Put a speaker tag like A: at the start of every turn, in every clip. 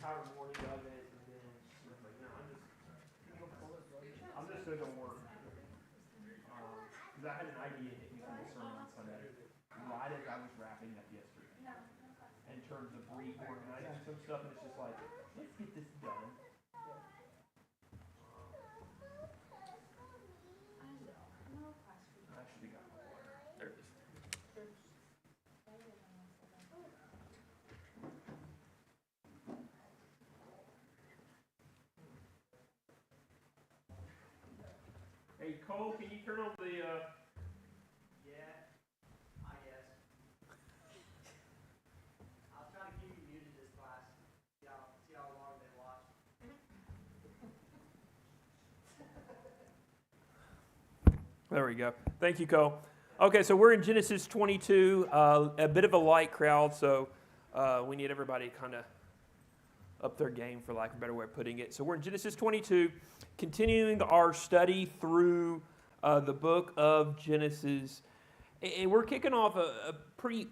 A: entire morning of it, and then I was like, no, I'm just going to go work. Because I had an idea to hit me from the sermon on Sunday, right as I was wrapping up yesterday, in terms of reorganizing some stuff, and it's just like, let's get this done. I should have got my water. There it is. Hey, Cole, can you turn on the,
B: Yeah, I guess. I'll try to keep you muted this class. See how long they watch.
A: There we go. Thank you, Cole. Okay, so we're in Genesis 22, a bit of a light crowd, so we need everybody to kind of up their game, for lack of a better way of putting it. So we're in Genesis 22, continuing our study through the book of Genesis. And we're kicking off a pretty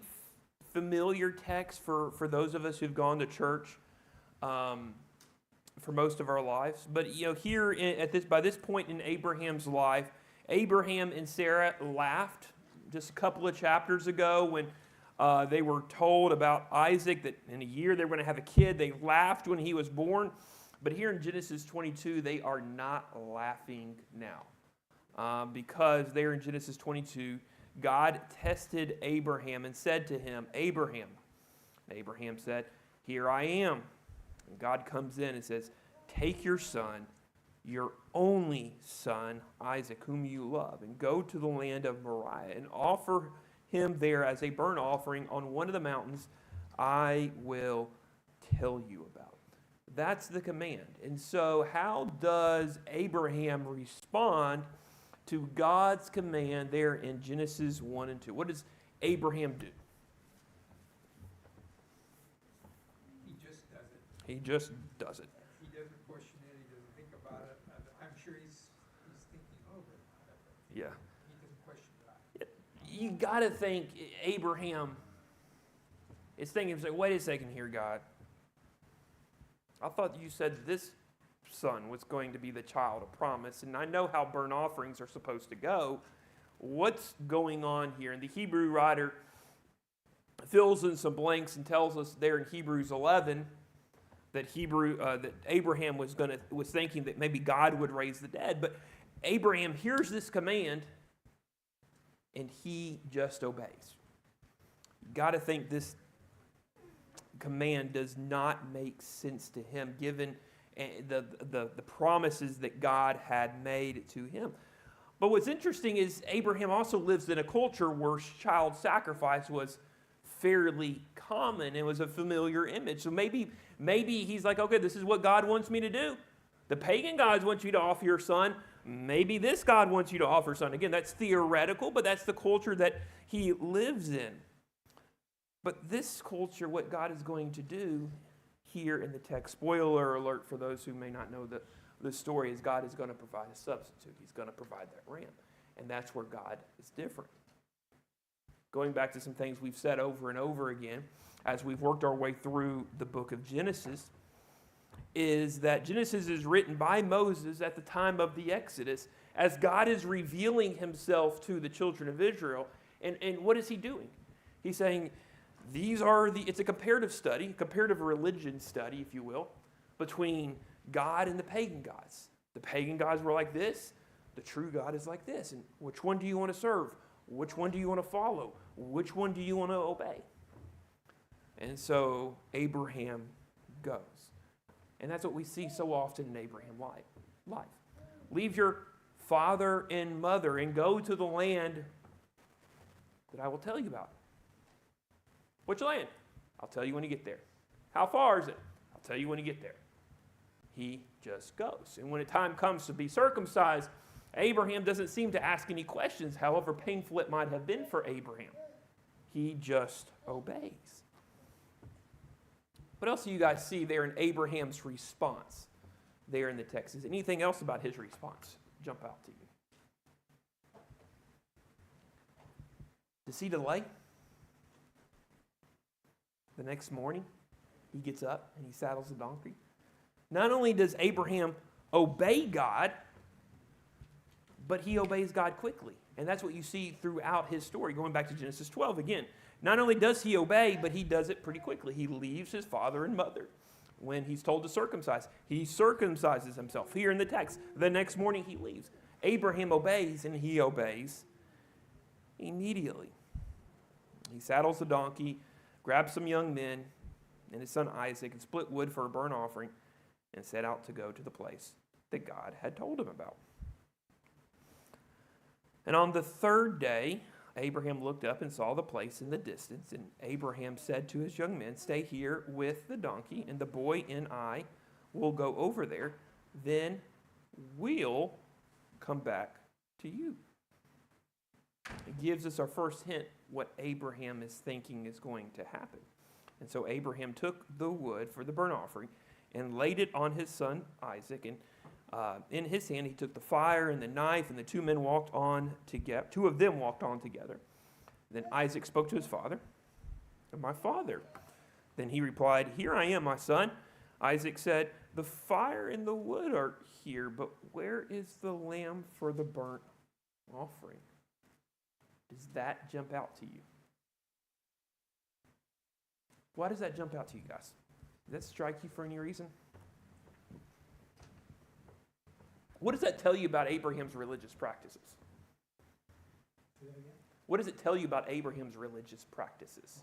A: familiar text for those of us who've gone to church for most of our lives. But here by this point in Abraham's life, Abraham and Sarah laughed just a couple of chapters ago when they were told about Isaac that in a year they were going to have a kid. They laughed when he was born. But here in Genesis 22, they are not laughing now. Because there in Genesis 22, God tested Abraham and said to him, Abraham. Abraham said, here I am. And God comes in and says, take your son, your only son, Isaac, whom you love, and go to the land of Moriah and offer him there as a burnt offering on one of the mountains I will tell you about. That's the command. And so how does Abraham respond to God's command there in Genesis 1 and 2? What does Abraham do?
C: He just does it.
A: He just does it.
C: He doesn't question it. He doesn't think about it. I'm sure he's thinking over it.
A: Yeah.
C: He doesn't question that.
A: You got to think Abraham is thinking, wait a second here, God. I thought you said this son was going to be the child of promise, and I know how burnt offerings are supposed to go. What's going on here? And the Hebrew writer fills in some blanks and tells us there in Hebrews 11 that Abraham was thinking that maybe God would raise the dead. But Abraham hears this command, and he just obeys. Got to think this command does not make sense to him, given the promises that God had made to him. But what's interesting is Abraham also lives in a culture where child sacrifice was fairly common. It was a familiar image. So maybe he's like, okay, this is what God wants me to do. The pagan gods want you to offer your son. Maybe this God wants you to offer son. Again, that's theoretical, but that's the culture that he lives in. But this culture, what God is going to do here in the text, spoiler alert for those who may not know the story, is God is going to provide a substitute. He's going to provide that ram. And that's where God is different. Going back to some things we've said over and over again as we've worked our way through the book of Genesis, is that Genesis is written by Moses at the time of the Exodus as God is revealing himself to the children of Israel. And what is he doing? He's saying, it's a comparative study, comparative religion study, if you will, between God and the pagan gods. The pagan gods were like this. The true God is like this. And which one do you want to serve? Which one do you want to follow? Which one do you want to obey? And so Abraham goes. And that's what we see so often in Abraham's life. Leave your father and mother and go to the land that I will tell you about. Which land? I'll tell you when you get there. How far is it? I'll tell you when you get there. He just goes. And when the time comes to be circumcised, Abraham doesn't seem to ask any questions, however painful it might have been for Abraham. He just obeys. What else do you guys see there in Abraham's response there in the text? Is anything else about his response jump out to you? Does he delay? The next morning, he gets up and he saddles the donkey. Not only does Abraham obey God, but he obeys God quickly. And that's what you see throughout his story, going back to Genesis 12 again. Not only does he obey, but he does it pretty quickly. He leaves his father and mother when he's told to circumcise. He circumcises himself. Here in the text, the next morning he leaves. Abraham obeys, and he obeys immediately. He saddles the donkey, grabs some young men and his son Isaac, and split wood for a burnt offering, and set out to go to the place that God had told him about. And on the third day, Abraham looked up and saw the place in the distance, and Abraham said to his young men, "Stay here with the donkey, and the boy and I will go over there. Then we'll come back to you." It gives us our first hint what Abraham is thinking is going to happen. And so Abraham took the wood for the burnt offering and laid it on his son Isaac. And in his hand he took the fire and the knife, and the two men walked on together. Two of them walked on together. Then Isaac spoke to his father, "My father." Then he replied, "Here I am, my son." Isaac said, "The fire and the wood are here, but where is the lamb for the burnt offering?" Does that jump out to you? Why does that jump out to you guys? Does that strike you for any reason? What does that tell you about Abraham's religious practices? What does it tell you about Abraham's religious practices?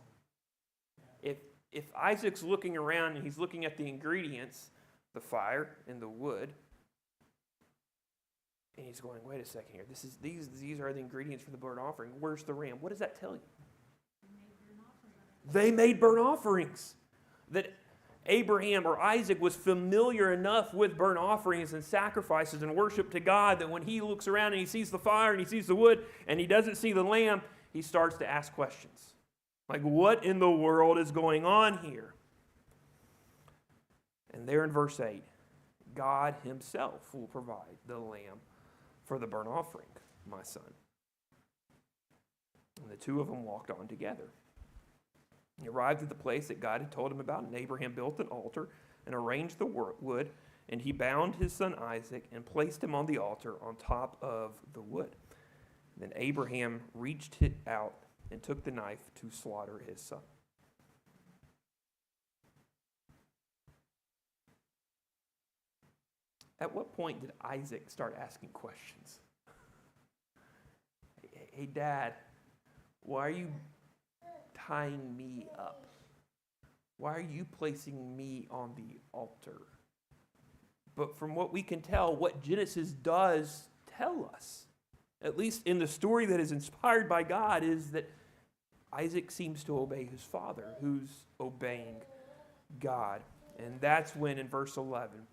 A: If Isaac's looking around and he's looking at the ingredients, the fire and the wood, and he's going, "Wait a second here. These are the ingredients for the burnt offering. Where's the ram?" What does that tell you? They made burnt offerings. That Abraham or Isaac was familiar enough with burnt offerings and sacrifices and worship to God that when he looks around and he sees the fire and he sees the wood and he doesn't see the lamb, he starts to ask questions. Like, what in the world is going on here? And there in verse 8, God himself will provide the lamb for the burnt offering, my son. And the two of them walked on together. He arrived at the place that God had told him about, and Abraham built an altar and arranged the wood, and he bound his son Isaac and placed him on the altar on top of the wood. Then Abraham reached it out and took the knife to slaughter his son. At what point did Isaac start asking questions? Hey, Dad, why are you tying me up? Why are you placing me on the altar? But from what we can tell, what Genesis does tell us, at least in the story that is inspired by God, is that Isaac seems to obey his father, who's obeying God. And that's when in verse 11,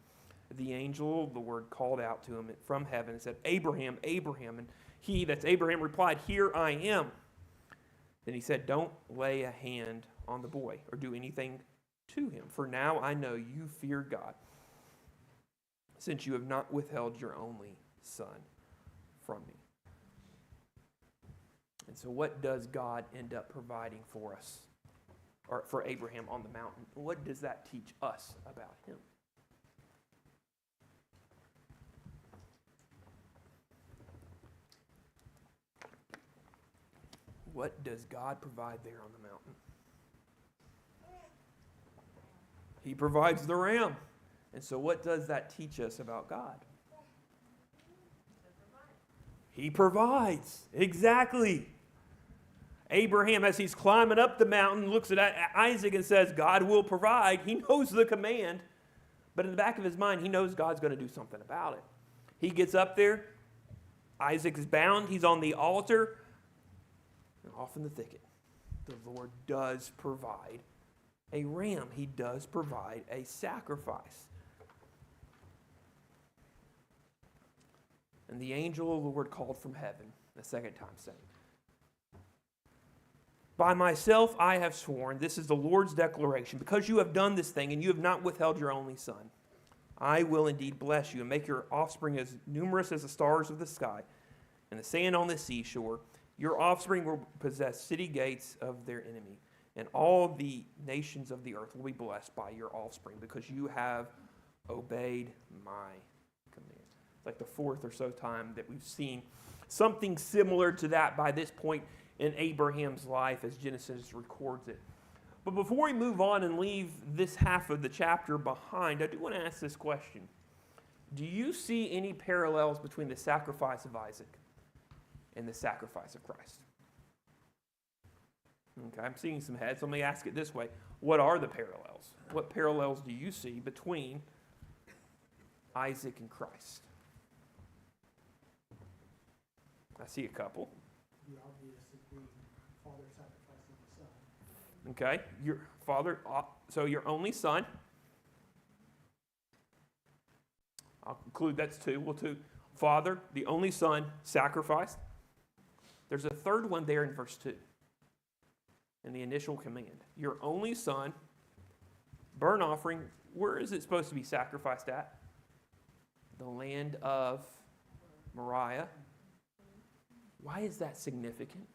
A: the angel of the Lord called out to him from heaven and said, "Abraham, Abraham." And he, that's Abraham, replied, "Here I am." Then he said, "Don't lay a hand on the boy or do anything to him, for now I know you fear God, since you have not withheld your only son from me." And so what does God end up providing for us, or for Abraham on the mountain? What does that teach us about him? What does God provide there on the mountain? He provides the ram. And so what does that teach us about God? He provides. Exactly. Abraham, as he's climbing up the mountain, looks at Isaac and says, "God will provide." He knows the command, but in the back of his mind, he knows God's going to do something about it. He gets up there. Isaac is bound. He's on the altar. And off in the thicket, the Lord does provide a ram. He does provide a sacrifice. And the angel of the Lord called from heaven the second time, saying, "By myself I have sworn," this is the Lord's declaration, "because you have done this thing and you have not withheld your only son, I will indeed bless you and make your offspring as numerous as the stars of the sky and the sand on the seashore. Your offspring will possess city gates of their enemy, and all the nations of the earth will be blessed by your offspring, because you have obeyed my command. It's like the fourth or so time that we've seen something similar to that by this point in Abraham's life as Genesis records it. But before we move on and leave this half of the chapter behind, I do want to ask this question. Do you see any parallels between the sacrifice of Isaac and the sacrifice of Christ? Okay, I'm seeing some heads. Let me ask it this way. What are the parallels? What parallels do you see between Isaac and Christ? I see a couple.
B: The obvious would be father sacrificing the son.
A: Okay, your father, so your only son. I'll conclude that's two. Well, two. Father, the only son, sacrificed. There's a third one there in verse 2. In the initial command. Your only son, burnt offering, where is it supposed to be sacrificed at? The land of Moriah. Why is that significant?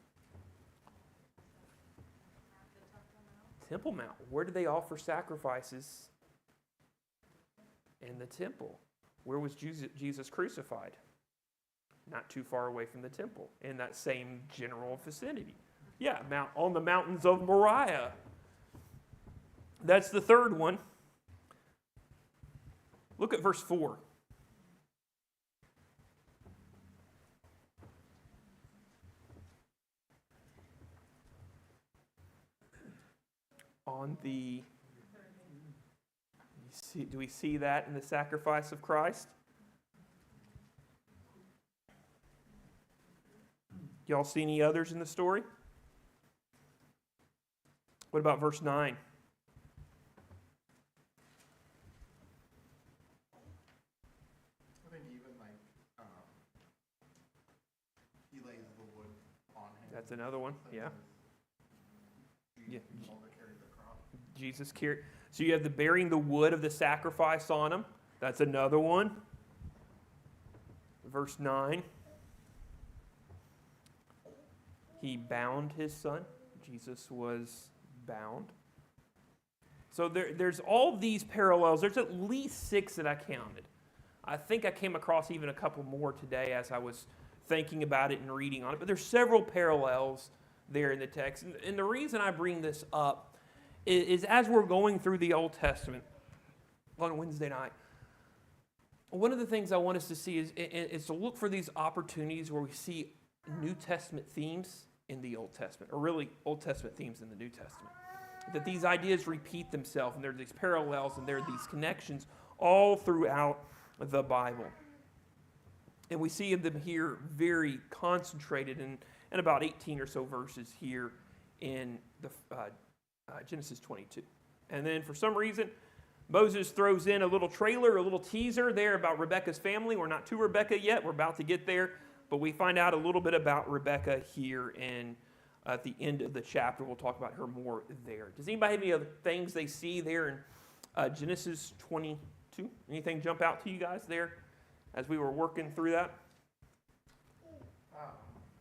A: Temple Mount. Where do they offer sacrifices? In the temple. Where was Jesus crucified? Not too far away from the temple, in that same general vicinity. Yeah, on the mountains of Moriah. That's the third one. Look at verse 4. Do we see that in the sacrifice of Christ? Y'all see any others in the story? What about verse 9?
D: I think even he lays the wood on him.
A: That's another one, yeah. Yeah.
D: Carry the crop.
A: Jesus carried. So you have the bearing the wood of the sacrifice on him. That's another one. Verse 9. He bound his son. Jesus was bound. So there's all these parallels. There's at least 6 that I counted. I think I came across even a couple more today as I was thinking about it and reading on it. But there's several parallels there in the text. And the reason I bring this up is as we're going through the Old Testament on Wednesday night, one of the things I want us to see is to look for these opportunities where we see New Testament themes in the Old Testament, or really Old Testament themes in the New Testament. That these ideas repeat themselves, and there are these parallels, and there are these connections all throughout the Bible. And we see them here very concentrated in about 18 or so verses here in the Genesis 22. And then for some reason, Moses throws in a little trailer, a little teaser there about Rebekah's family. We're not to Rebekah yet. We're about to get there. But we find out a little bit about Rebekah here and at the end of the chapter. We'll talk about her more there. Does anybody have any other things they see there in Genesis 22? Anything jump out to you guys there as we were working through that?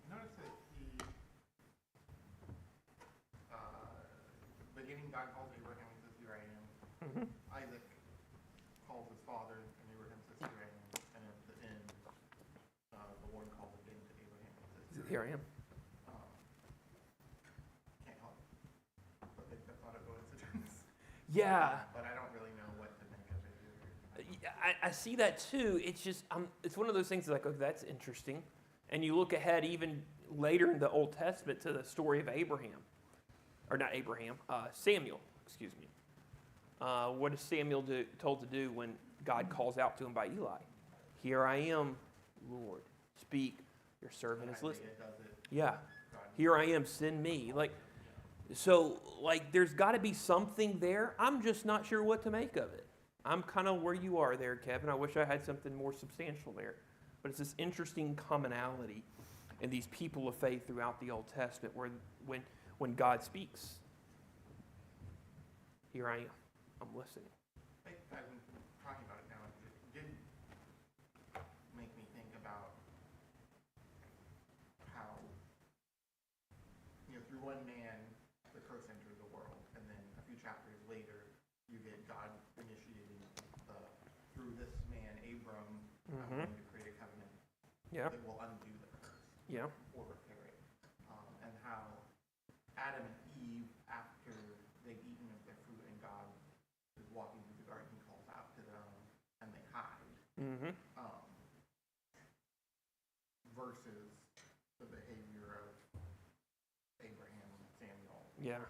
D: Notice that beginning God calls Abraham, he says, "Here I am."
A: Mm-hmm.
D: Isaac calls his father, and Abraham says, "Here I am." And at the end, the Lord calls again to Abraham and says,
A: Here I am.
D: Can't help but think that's not a coincidence.
A: Yeah.
D: But I don't really know what to think of it either.
A: I see that too. It's just, it's one of those things like, oh, that's interesting. And you look ahead even later in the Old Testament to the story of Abraham. Or not Abraham, Samuel, excuse me. What is Samuel told to do when God calls out to him by Eli? Here I am, Lord. Speak, your servant is listening. Yeah. Here I am, send me. There's got to be something there. I'm just not sure what to make of it. I'm kind of where you are there, Kevin. I wish I had something more substantial there. But it's this interesting commonality in these people of faith throughout the Old Testament where when God speaks, here I am. I'm listening.
D: I'm talking about it now. It did make me think about how, through one man, the curse entered the world. chapters later, you get God initiating through this man, Abram, I'm
A: Mhm.
D: going to create a covenant
A: Yeah.
D: that will undo the curse
A: Yeah.
D: or repair it. And how Adam and Eve, after they've eaten of their fruit and God is walking through the garden, he calls out to them and they hide.
A: Mm-hmm.
D: Versus the behavior of Abraham, Samuel,
A: Yeah.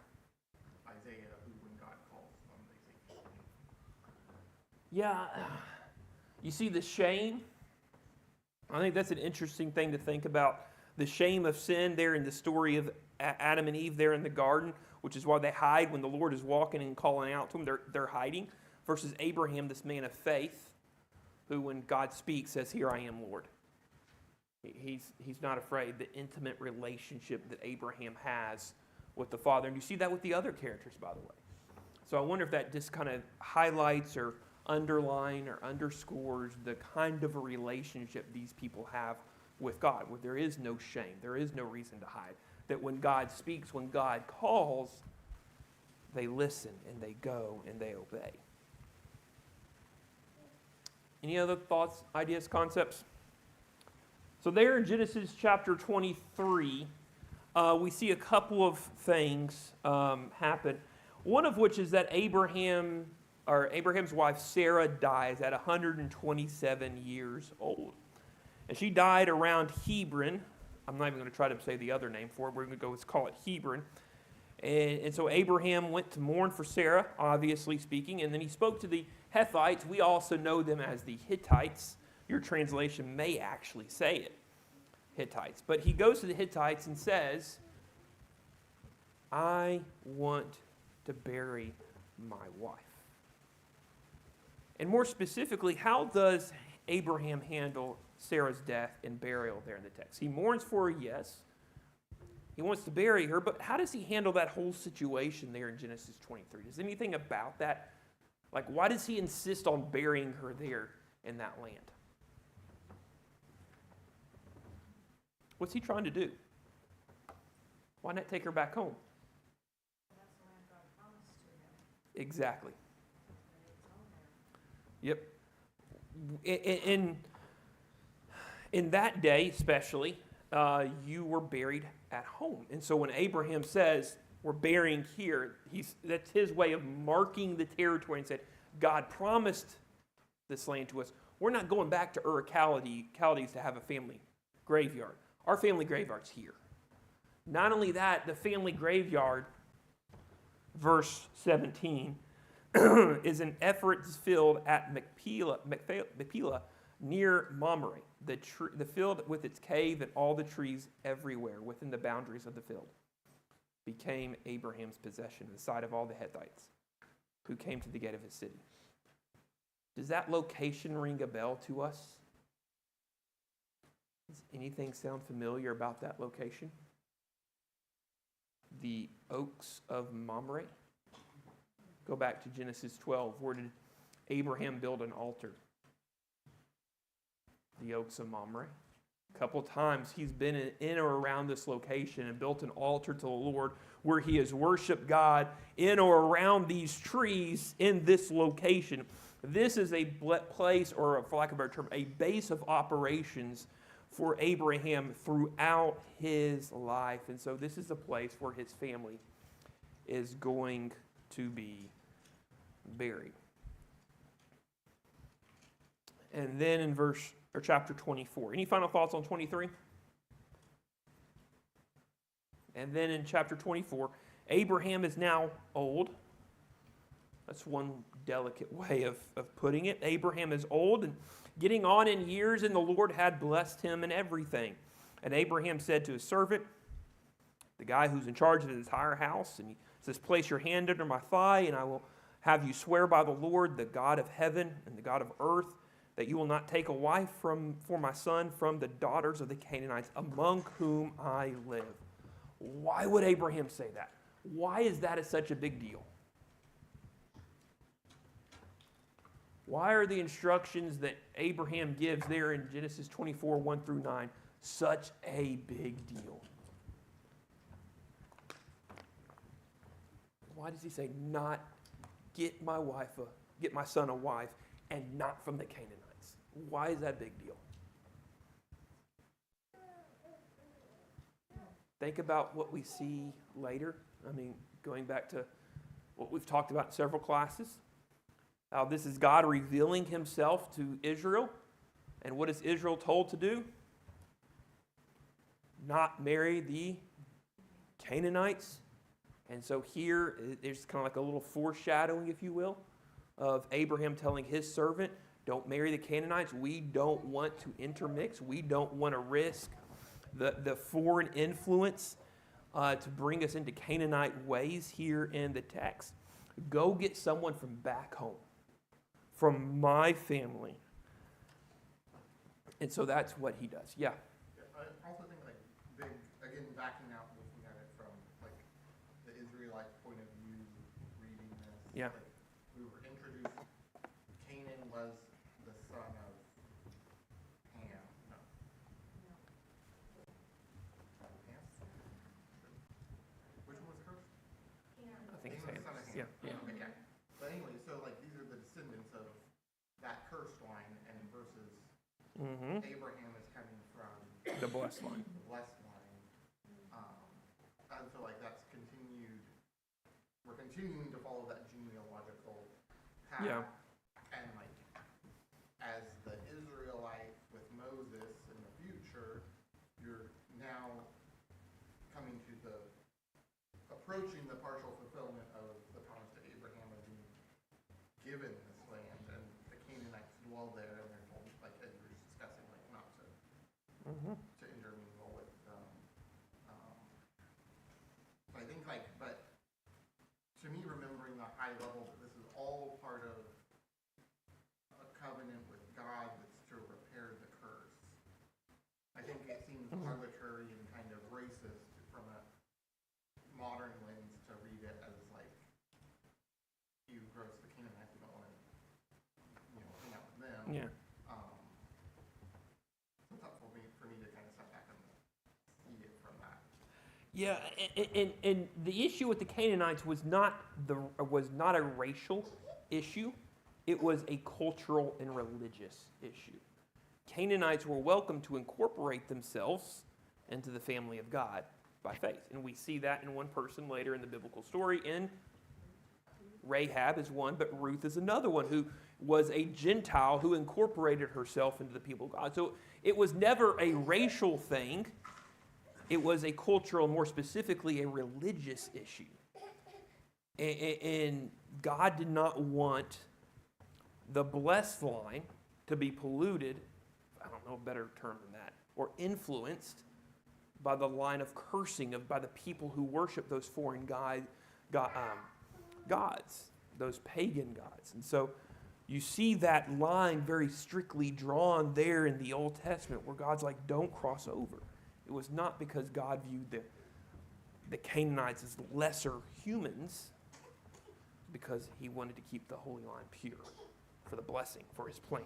D: Isaiah, who when God calls them, they say,
A: Yeah. You see the shame? I think that's an interesting thing to think about. The shame of sin there in the story of Adam and Eve there in the garden, which is why they hide when the Lord is walking and calling out to them. They're hiding. Versus Abraham, this man of faith, who when God speaks says, "Here I am, Lord." He's not afraid. The intimate relationship that Abraham has with the Father. And you see that with the other characters, by the way. So I wonder if that just kind of highlights or underline or underscores the kind of a relationship these people have with God, where there is no shame, there is no reason to hide. That when God speaks, when God calls, they listen and they go and they obey. Any other thoughts, ideas, concepts? So there in Genesis chapter 23, we see a couple of things happen. One of which is that Abraham's wife Sarah dies at 127 years old. And she died around Hebron. I'm not even going to try to say the other name for it. We're going to call it Hebron. And so Abraham went to mourn for Sarah, obviously speaking, and then he spoke to the Hethites. We also know them as the Hittites. Your translation may actually say it, Hittites. But he goes to the Hittites and says, "I want to bury my wife." And more specifically, how does Abraham handle Sarah's death and burial there in the text? He mourns for her, yes. He wants to bury her, but how does he handle that whole situation there in Genesis 23? Does anything about that, like why does he insist on burying her there in that land? What's he trying to do? Why not take her back home?
E: That's the land God promised to him.
A: Exactly.
E: And it's on there.
A: Yep. In that day, especially, you were buried at home. And so when Abraham says, we're burying here, that's his way of marking the territory and said, God promised this land to us. We're not going back to Ur Chaldees to have a family graveyard. Our family graveyard's here. Not only that, the family graveyard, verse 17, is an Ephrat's field at Machpelah near Mamre, the field with its cave and all the trees everywhere within the boundaries of the field, became Abraham's possession, the site of all the Hittites who came to the gate of his city. Does that location ring a bell to us? Does anything sound familiar about that location? The Oaks of Mamre. Go back to Genesis 12. Where did Abraham build an altar? The Oaks of Mamre. A couple times he's been in or around this location and built an altar to the Lord where he has worshiped God in or around these trees in this location. This is a place, or for lack of a better term, a base of operations for Abraham throughout his life. And so this is a place where his family is going to be buried. And then in chapter 24. Any final thoughts on 23? And then in chapter 24, Abraham is now old. That's one delicate way of putting it. Abraham is old and getting on in years, and the Lord had blessed him in everything. And Abraham said to his servant, the guy who's in charge of his entire house, and he says, place your hand under my thigh, and I will have you swear by the Lord, the God of heaven and the God of earth, that you will not take a wife for my son from the daughters of the Canaanites among whom I live. Why would Abraham say that? Why is that such a big deal? Why are the instructions that Abraham gives there in Genesis 24, 1 through 9, such a big deal? Why does he say not get my son a wife and not from the Canaanites? Why is that a big deal? Think about what we see later. I mean, going back to what we've talked about in several classes. How this is God revealing himself to Israel. And what is Israel told to do? Not marry the Canaanites. And so here, there's kind of like a little foreshadowing, if you will, of Abraham telling his servant, don't marry the Canaanites. We don't want to intermix. We don't want to risk the foreign influence to bring us into Canaanite ways here in the text. Go get someone from back home, from my family. And so that's what he does. Yeah.
D: I also think again, backing out, looking at it from like the Israelite point of view, reading this.
A: Yeah.
D: Like, we were introduced. Canaan was the son of Ham. No. Ham? Which one was cursed?
A: I think it's
D: Ham was the son of Ham.
A: Yeah.
D: Okay, yeah. But anyway, so like these are the descendants of that cursed line, and versus
A: Mm-hmm.
D: Abraham is coming from
A: The blessed line.
D: the blessed line. And so like that's continued, we're continuing to follow that genealogical path.
A: Yeah.
D: And like, as the Israelite with Moses in the future, you're now approaching the partial fulfillment of the promise to Abraham of being given this land, and the Canaanites dwell there, and they're told, like as we were discussing, like not to intermingle with them. I think but to me, remembering the high level that this is all part of a covenant with God that's to repair the curse. I think it seems arbitrary and kind of racist from a modern lens to read it as like, you gross the Canaanites, you don't want to, hang out with them.
A: Yeah.
D: So it's helpful for me to kind of step back and see it from that.
A: Yeah, and the issue with the Canaanites was not a racial issue. It was a cultural and religious issue. Canaanites were welcome to incorporate themselves into the family of God by faith. And we see that in one person later in the biblical story. In Rahab is one, but Ruth is another one who was a Gentile who incorporated herself into the people of God. So it was never a racial thing. It was a cultural, more specifically a religious issue. And God did not want the blessed line to be polluted, I don't know a better term than that, or influenced by the line of cursing by the people who worship those foreign gods, those pagan gods. And so you see that line very strictly drawn there in the Old Testament where God's like, don't cross over. It was not because God viewed the Canaanites as lesser humans, because he wanted to keep the holy line pure for the blessing, for his plan.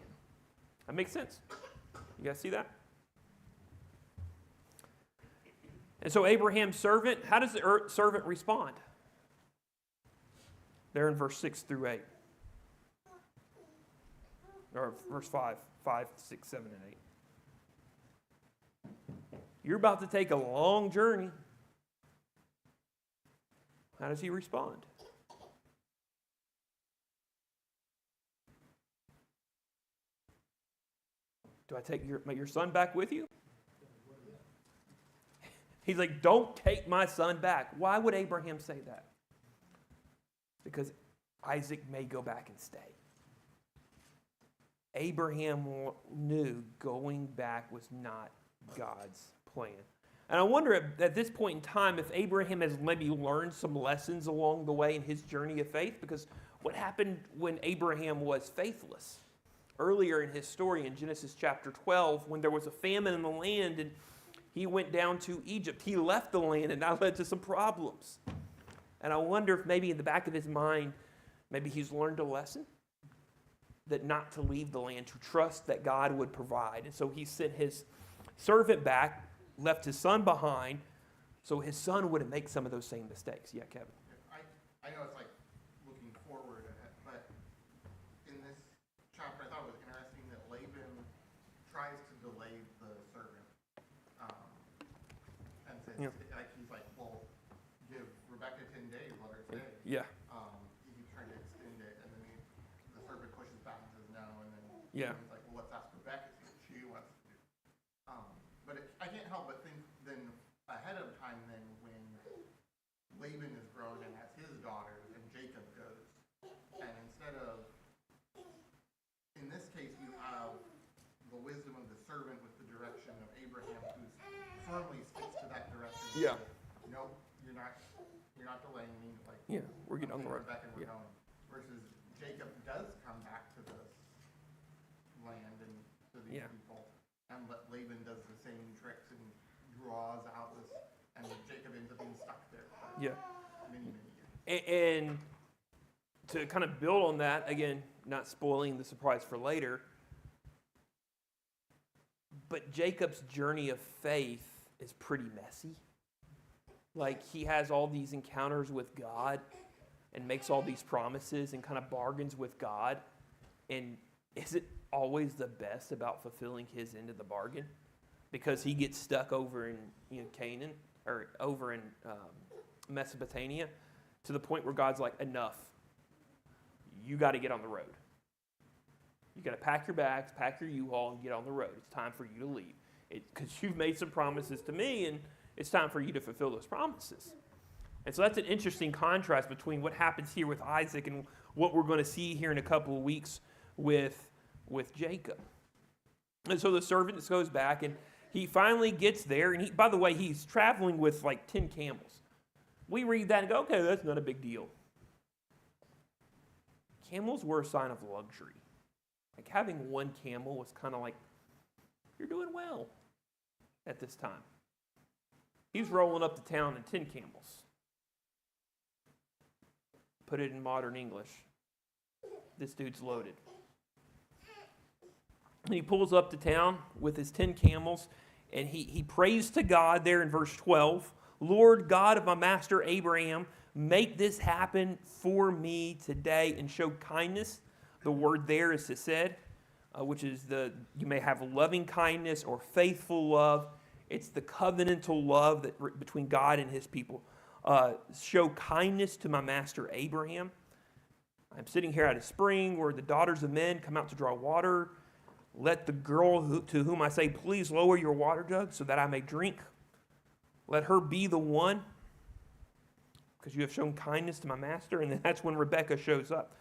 A: That makes sense. You guys see that? And so Abraham's servant, how does the servant respond? There in verse 6 through 8. Or verse 5, 6, 7, and 8. You're about to take a long journey. How does he respond? Do I take your son back with you? He's like, don't take my son back. Why would Abraham say that? Because Isaac may go back and stay. Abraham knew going back was not God's plan. And I wonder at this point in time if Abraham has maybe learned some lessons along the way in his journey of faith, because what happened when Abraham was faithless? Earlier in his story in Genesis chapter 12, when there was a famine in the land and he went down to Egypt, he left the land, and that led to some problems. And I wonder if maybe in the back of his mind, maybe he's learned a lesson that not to leave the land, to trust that God would provide. And so he sent his servant back, left his son behind, so his son wouldn't make some of those same mistakes. Yeah, Kevin?
D: I I know it's like looking forward ahead, but in this chapter, I thought it was interesting that Laban tries to delay the servant. And says,
A: Yeah.
D: like, he's like, well, give Rebecca 10 days, let her stay.
A: Yeah.
D: He keeps trying to extend it, and then the servant pushes back and says no, and then
A: Yeah.
D: he's like, well, let's ask Rebecca, see what she wants to do. But I can't help but think then ahead of time then when Laban is grown and has his daughters and Jacob goes, and instead of, in this case, you have the wisdom of the servant with the direction of Abraham, who firmly sticks to that direction. and
A: Yeah.
D: says, nope, you're not delaying me. Like,
A: Yeah, we're getting on the
D: I'm
A: road.
D: Rebecca, we're
A: Yeah.
D: going. Versus Jacob does come back to this land and to these
A: Yeah.
D: people, and Laban does the same tricks and draws out this, and Jacob ends up being stuck there for
A: Yeah.
D: many years.
A: And to kind of build on that, again, not spoiling the surprise for later, but Jacob's journey of faith is pretty messy. Like, he has all these encounters with God and makes all these promises and kind of bargains with God. And is it always the best about fulfilling his end of the bargain? Because he gets stuck over in Canaan, or over in Mesopotamia, to the point where God's like, enough. You got to get on the road. You got to pack your bags, pack your U-Haul, and get on the road. It's time for you to leave. Because you've made some promises to me, and it's time for you to fulfill those promises. And so that's an interesting contrast between what happens here with Isaac and what we're going to see here in a couple of weeks with Jacob. And so the servant goes back, and he finally gets there. And by the way, he's traveling with like 10 camels. We read that and go, okay, that's not a big deal. Camels were a sign of luxury. Like, having one camel was kind of like, you're doing well at this time. He's rolling up to town in 10 camels. Put it in modern English. This dude's loaded. And he pulls up to town with his 10 camels, and he prays to God there in verse 12. Lord God of my master Abraham, make this happen for me today and show kindness. The word there is hesed, which is you may have loving kindness or faithful love. It's the covenantal love between God and his people. Show kindness to my master Abraham. I'm sitting here at a spring where the daughters of men come out to draw water. Let the girl to whom I say, please lower your water jug so that I may drink. Let her be the one, because you have shown kindness to my master. And then that's when Rebekah shows up.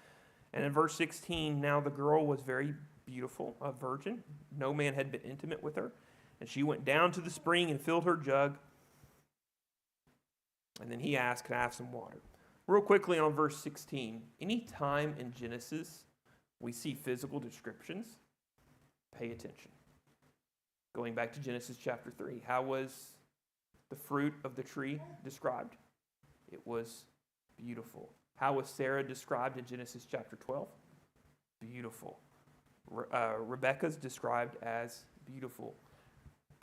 A: And in verse 16, now the girl was very beautiful, a virgin. No man had been intimate with her. And she went down to the spring and filled her jug. And then he asked, can I have some water? Real quickly on verse 16. Any time in Genesis we see physical descriptions, pay attention. Going back to Genesis chapter 3, how was the fruit of the tree described? It was beautiful. How was Sarah described in Genesis chapter 12? Beautiful. Rebekah's described as beautiful.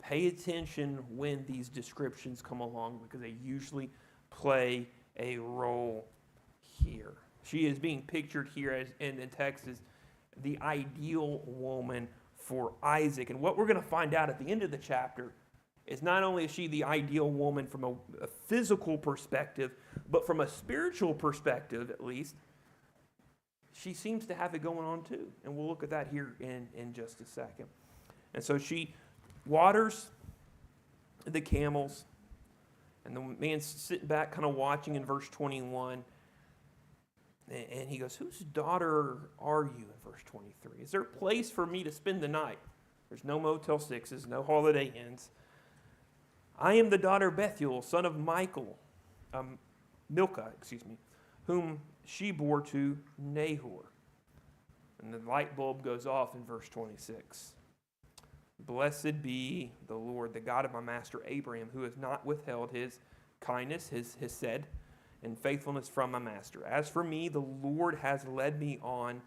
A: Pay attention when these descriptions come along, because they usually play a role here. She is being pictured here in the text as the ideal woman for Isaac. And what we're going to find out at the end of the chapter is not only is she the ideal woman from a physical perspective, but from a spiritual perspective at least, she seems to have it going on too. And we'll look at that here in just a second. And so she waters the camels, and the man's sitting back kind of watching in verse 21. And he goes, whose daughter are you in verse 23? Is there a place for me to spend the night? There's no Motel 6s, no Holiday Inns. I am the daughter of Bethuel, son of Milcah, whom she bore to Nahor. And the light bulb goes off in verse 26. Blessed be the Lord, the God of my master Abraham, who has not withheld his kindness, his hesed, and faithfulness from my master. As for me, the Lord has led me on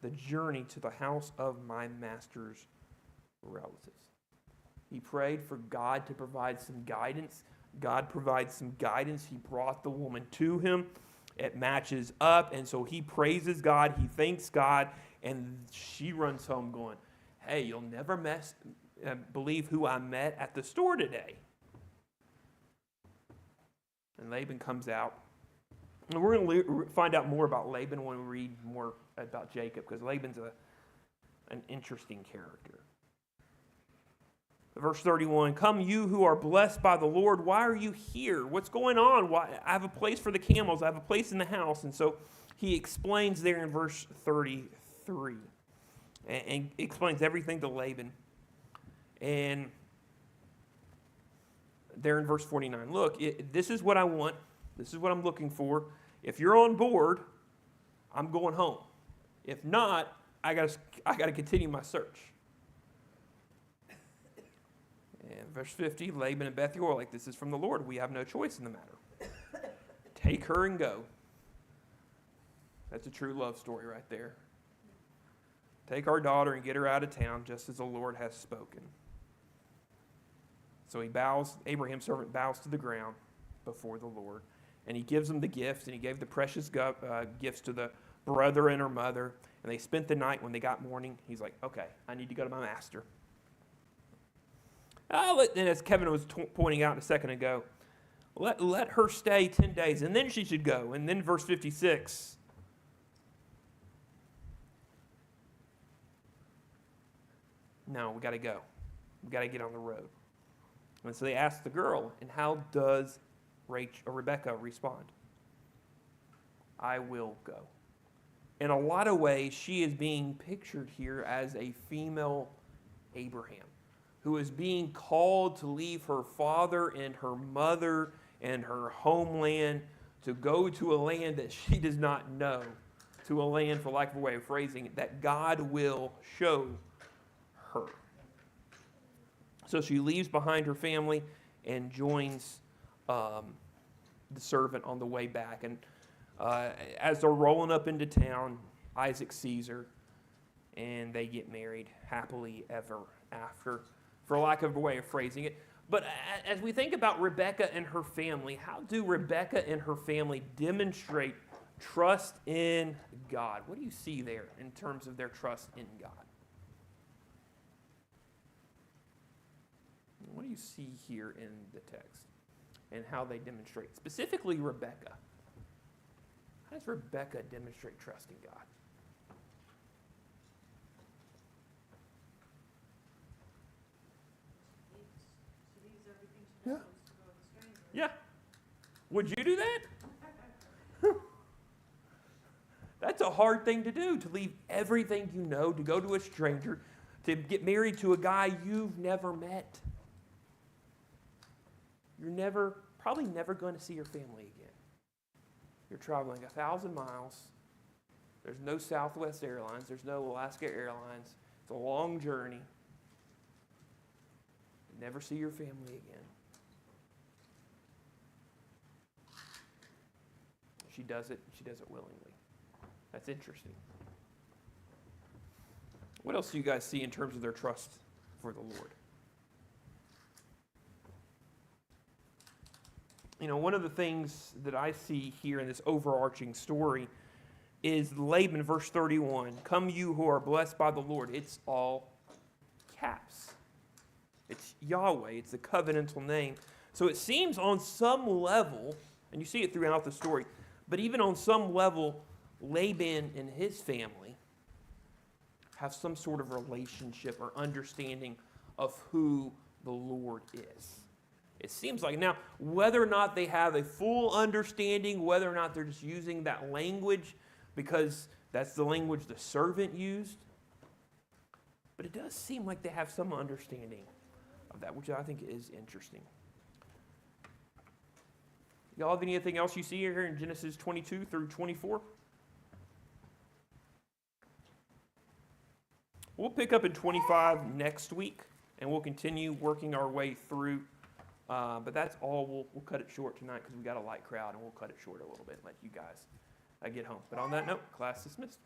A: the journey to the house of my master's relatives. He prayed for God to provide some guidance. God provides some guidance. He brought the woman to him. it matches up. And so he praises God, he thanks God, and she runs home going, hey, you'll never believe who I met at the store today. And Laban comes out. And we're going to find out more about Laban when we read more about Jacob, because Laban's an interesting character. Verse 31, come you who are blessed by the Lord, why are you here? What's going on? Why? I have a place for the camels. I have a place in the house. And so he explains there in verse 33 and explains everything to Laban. And there in verse 49, look, this is what I want. This is what I'm looking for. If you're on board, I'm going home. If not, I got to continue my search. And verse 50, Laban and Bethuel are like, this is from the Lord. We have no choice in the matter. Take her and go. That's a true love story right there. Take our daughter and get her out of town, just as the Lord has spoken. So he bows, Abraham's servant bows to the ground before the Lord. And he gives them the gift, and he gave the precious gifts to the brother and her mother. And they spent the night. When they got morning, he's like, okay, I need to go to my master. And as Kevin was pointing out a second ago, let her stay 10 days, and then she should go. And then verse 56. No, we got to go. We got to get on the road. And so they asked the girl, and how does Rebecca respond? I will go. In a lot of ways, she is being pictured here as a female Abraham, who is being called to leave her father and her mother and her homeland to go to a land that she does not know, to a land, for lack of a way of phrasing it, that God will show her. So she leaves behind her family and joins the servant on the way back. And as they're rolling up into town, Isaac sees her, and they get married happily ever after, for lack of a way of phrasing it. But as we think about Rebecca and her family, how do Rebecca and her family demonstrate trust in God? What do you see there in terms of their trust in God? What do you see here in the text and how they demonstrate? Specifically, Rebecca. How does Rebecca demonstrate trust in God?
E: She leaves everything she knows to go with a stranger.
A: Yeah. Would you do that? That's a hard thing to do, to leave everything you know, to go to a stranger, to get married to a guy you've never met. You're probably never going to see your family again. You're traveling 1,000 miles. There's no Southwest Airlines. There's no Alaska Airlines. It's a long journey. You never see your family again. She does it. She does it willingly. That's interesting. What else do you guys see in terms of their trust for the Lord? You know, one of the things that I see here in this overarching story is Laban, verse 31. Come you who are blessed by the Lord. It's all caps. It's Yahweh. It's the covenantal name. So it seems on some level, and you see it throughout the story, but even on some level, Laban and his family have some sort of relationship or understanding of who the Lord is. It seems like. Now, whether or not they have a full understanding, whether or not they're just using that language because that's the language the servant used, but it does seem like they have some understanding of that, which I think is interesting. Y'all have anything else you see here in Genesis 22 through 24? We'll pick up in 25 next week, and we'll continue working our way through. But that's all. We'll cut it short tonight because we got a light crowd, and we'll cut it short a little bit and let you guys get home. But on that note, class dismissed.